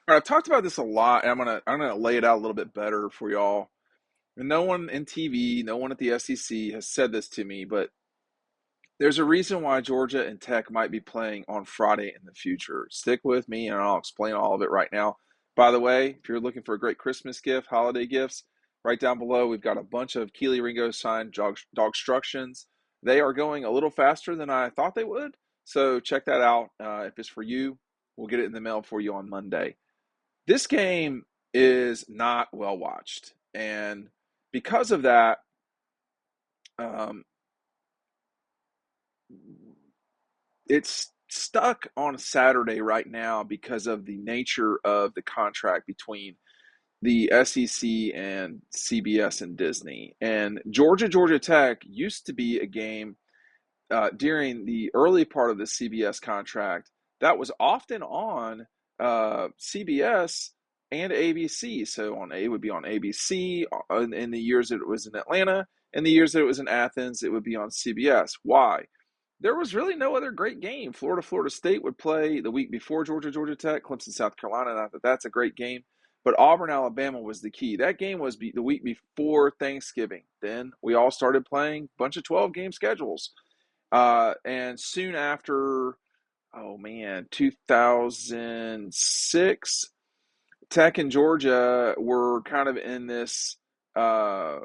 All right, I've talked about this a lot, and I'm gonna lay it out a little bit better for y'all. And no one in TV, no one at the SEC has said this to me, but there's a reason why Georgia and Tech might be playing on Friday in the future. Stick with me, and I'll explain all of it right now. By the way, if you're looking for a great Christmas gift, holiday gifts, right down below, we've got a bunch of Kelee Ringo-Signed DAWGSTRUCTIONs. They are going a little faster than I thought they would, so check that out. If it's for you, we'll get it in the mail for you on Monday. This game is not well watched, and because of that, um, it's stuck on Saturday right now because of the nature of the contract between the SEC and CBS and Disney. And Georgia Tech used to be a game during the early part of the CBS contract that was often on CBS and ABC. So on A it would be on ABC in the years that it was in Atlanta, and the years that it was in Athens, it would be on CBS. Why? There was really no other great game. Florida State would play the week before Georgia Tech, Clemson, South Carolina. Not that that's a great game, but Auburn, Alabama was the key. That game was the week before Thanksgiving. Then we all started playing a bunch of 12 game schedules. And soon after, oh man, 2006, Tech and Georgia were kind of in this uh,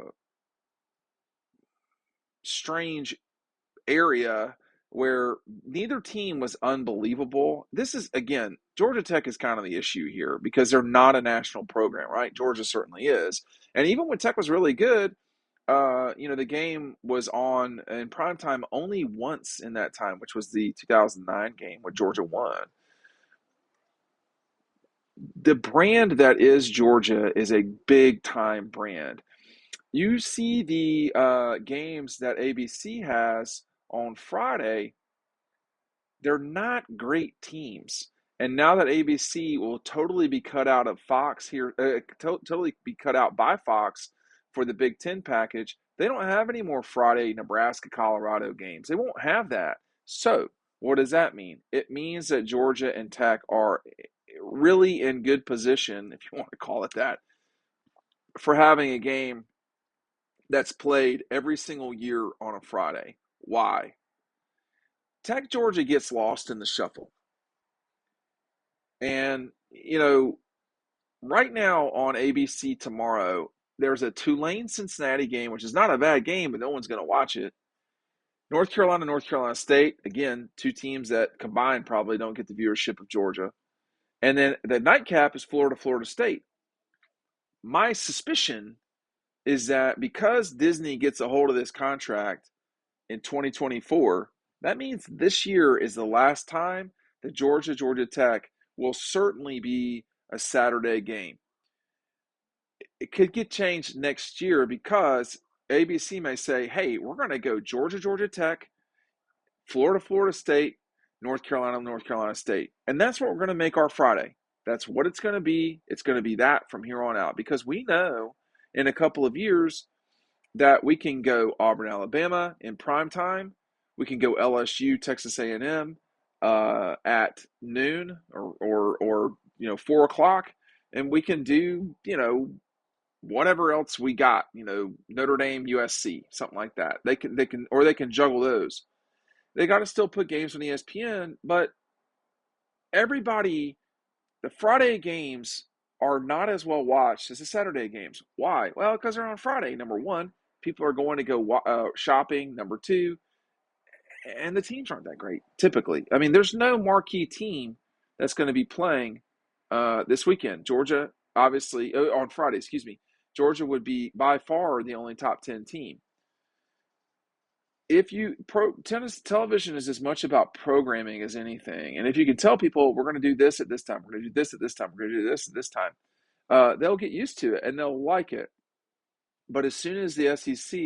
strange area where neither team was unbelievable. This is, again, Georgia Tech is kind of the issue here because they're not a national program, right? Georgia certainly is. And even when Tech was really good, the game was on in prime time only once in that time, which was the 2009 game when Georgia won. The brand that is Georgia is a big time brand. You see the games that ABC has on Friday, they're not great teams. And now that ABC will totally be cut out of Fox here, totally be cut out by Fox for the Big Ten package, they don't have any more Friday Nebraska Colorado games. They won't have that. So, what does that mean? It means that Georgia and Tech are really in good position, if you want to call it that, for having a game that's played every single year on a Friday. Why? Tech Georgia gets lost in the shuffle. And, right now on ABC tomorrow, there's a Tulane Cincinnati game, which is not a bad game, but no one's going to watch it. North Carolina State, again, two teams that combined probably don't get the viewership of Georgia. And then the nightcap is Florida State. My suspicion is that because Disney gets a hold of this contract in 2024, that means this year is the last time that Georgia Tech will certainly be a Saturday game. It could get changed next year because ABC may say, hey, we're going to go Georgia Tech, Florida State, North Carolina State. And that's what we're going to make our Friday. That's what it's going to be. It's going to be that from here on out because we know in a couple of years that we can go Auburn, Alabama in prime time. We can go LSU, Texas A&M at noon or 4 o'clock, and we can do whatever else we got. Notre Dame, USC, something like that. They can juggle those. They got to still put games on ESPN, but everybody, the Friday games are not as well watched as the Saturday games. Why? Well, because they're on Friday. Number one, people are going to go shopping. Number two, and the teams aren't that great typically. I mean, there's no marquee team that's going to be playing this weekend. Georgia, obviously, on Friday, excuse me. Georgia would be by far the only top 10 team. If you tennis television is as much about programming as anything, and if you can tell people we're going to do this at this time, we're going to do this at this time, we're going to do this at this time, they'll get used to it and they'll like it. But as soon as the SEC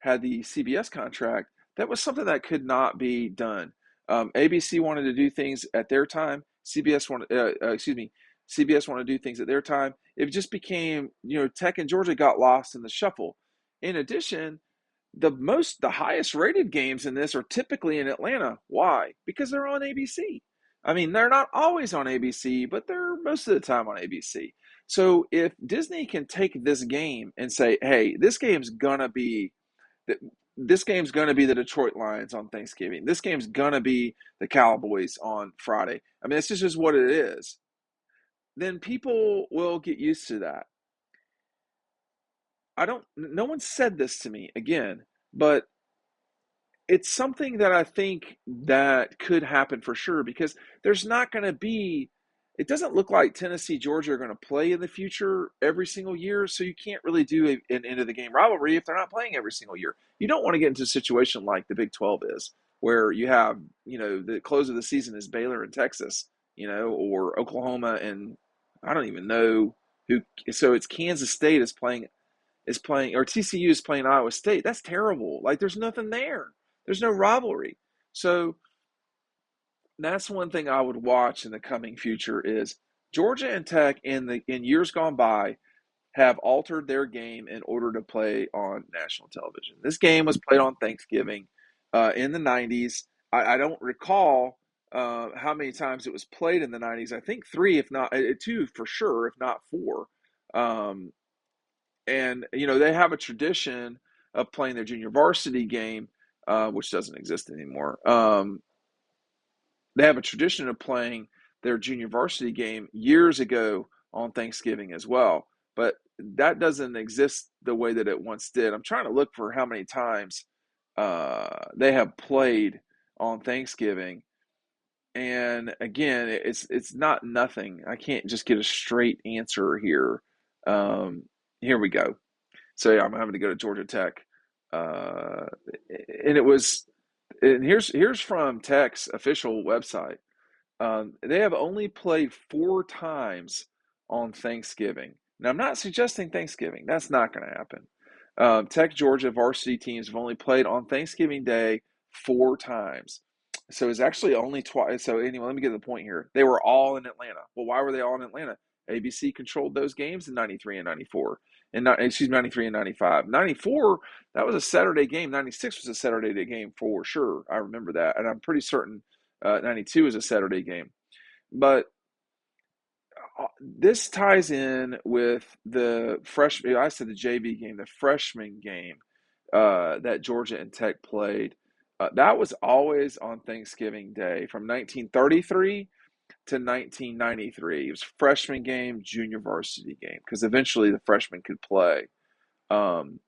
had the CBS contract, that was something that could not be done. ABC wanted to do things at their time. CBS wanted to do things at their time. It just became, Tech and Georgia got lost in the shuffle. In addition, the highest rated games in this are typically in Atlanta. Why? Because they're on ABC. I mean, they're not always on ABC, but they're most of the time on ABC. So if Disney can take this game and say, "Hey, this game's gonna be the Detroit Lions on Thanksgiving. This game's gonna be the Cowboys on Friday." I mean, it's just what it is. Then people will get used to that. I don't. No one said this to me again, but it's something that I think that could happen for sure because there's not going to be. It doesn't look like Tennessee, Georgia are going to play in the future every single year, so you can't really do an end of the game rivalry if they're not playing every single year. You don't want to get into a situation like the Big 12 is, where you have, the close of the season is Baylor and Texas, or Oklahoma and I don't even know who. So it's Kansas State is playing, or TCU is playing Iowa State. That's terrible. Like there's nothing there. There's no rivalry. So that's one thing I would watch in the coming future is Georgia and Tech in years gone by have altered their game in order to play on national television. This game was played on Thanksgiving in the 90s. I don't recall how many times it was played in the 90s. I think three, if not two for sure, if not four. Um, and they have a tradition of playing their junior varsity game, which doesn't exist anymore. They have a tradition of playing their junior varsity game years ago on Thanksgiving as well, but that doesn't exist the way that it once did. I'm trying to look for how many times they have played on Thanksgiving, and again, it's not nothing. I can't just get a straight answer here. Here we go. So yeah, I'm having to go to Georgia Tech, uh, and it was. And here's from Tech's official website. They have only played four times on Thanksgiving. Now, I'm not suggesting Thanksgiving. That's not going to happen. Tech Georgia varsity teams have only played on Thanksgiving Day four times. So it's actually only twice. So anyway, let me get to the point here. They were all in Atlanta. Well, why were they all in Atlanta? ABC controlled those games in 93 and 94. And not, excuse me, 93 and 95. 94, that was a Saturday game. 96 was a Saturday game for sure. I remember that. And I'm pretty certain 92 is a Saturday game. But this ties in with the freshman, I said the JV game, the freshman game that Georgia and Tech played. That was always on Thanksgiving Day from 1933 to 1993. It was freshman game, junior varsity game, because eventually the freshmen could play. Um,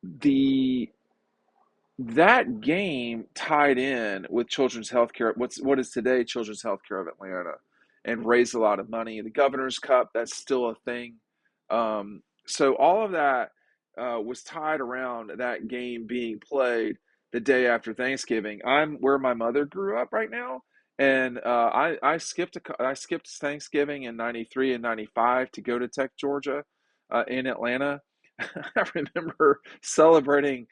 the that game tied in with Children's Healthcare, what is today Children's Healthcare of Atlanta, and raised a lot of money. The Governor's Cup, that's still a thing. So all of that was tied around that game being played the day after Thanksgiving. I'm where my mother grew up right now, and I skipped Thanksgiving in '93 and '95 to go to Tech, Georgia, in Atlanta. I remember celebrating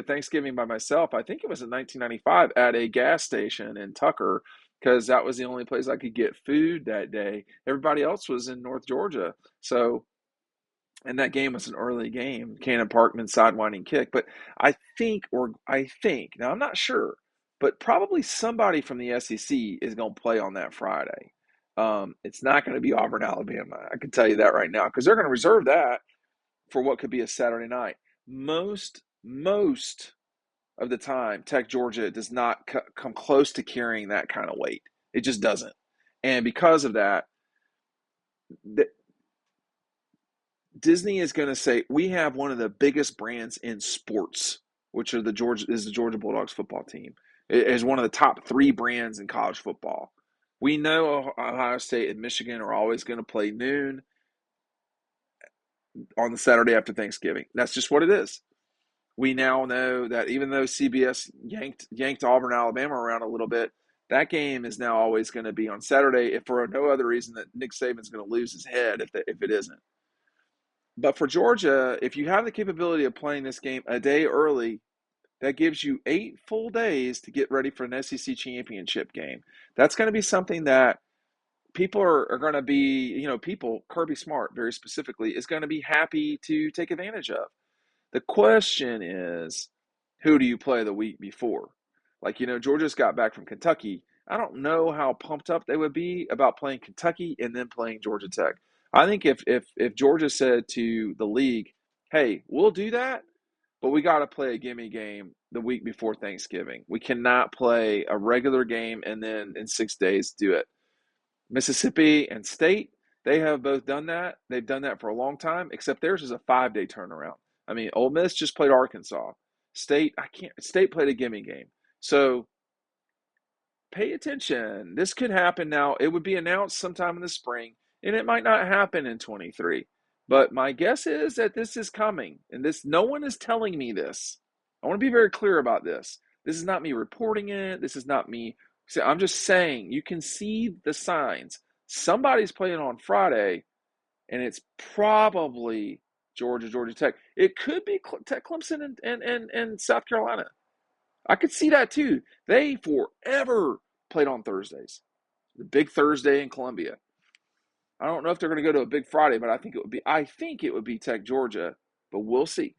Thanksgiving by myself. I think it was in 1995 at a gas station in Tucker because that was the only place I could get food that day. Everybody else was in North Georgia. So, and that game was an early game, Cannon Parkman sidewinding kick. But I think, now I'm not sure, but probably somebody from the SEC is going to play on that Friday. It's not going to be Auburn, Alabama. I can tell you that right now because they're going to reserve that for what could be a Saturday night. Most of the time, Tech Georgia does not come close to carrying that kind of weight. It just doesn't. And because of that, the, Disney is going to say we have one of the biggest brands in sports, which are the Georgia Bulldogs football team. It is one of the top three brands in college football. We know Ohio State and Michigan are always going to play noon on the Saturday after Thanksgiving. That's just what it is. We now know that even though CBS yanked Auburn, Alabama around a little bit, that game is now always going to be on Saturday, if for no other reason that Nick Saban's going to lose his head if it isn't. But for Georgia, if you have the capability of playing this game a day early, that gives you 8 full days to get ready for an SEC championship game. That's going to be something that people are going to be, Kirby Smart very specifically, is going to be happy to take advantage of. The question is, who do you play the week before? Like, Georgia's got back from Kentucky. I don't know how pumped up they would be about playing Kentucky and then playing Georgia Tech. I think if Georgia said to the league, "Hey, we'll do that, but we got to play a gimme game the week before Thanksgiving. We cannot play a regular game and then in 6 days do it." Mississippi and State, they have both done that. They've done that for a long time, except theirs is a 5 day turnaround. I mean, Ole Miss just played Arkansas. State played a gimme game. So pay attention. This could happen now. It would be announced sometime in the spring, and it might not happen in 23. But my guess is that this is coming, and this no one is telling me this. I want to be very clear about this. This is not me reporting it. This is not me. I'm just saying you can see the signs. Somebody's playing on Friday, and it's probably Georgia Tech. It could be Clemson and South Carolina. I could see that too. They forever played on Thursdays. The big Thursday in Columbia. I don't know if they're going to go to a big Friday, but I think it would be Tech Georgia, but we'll see.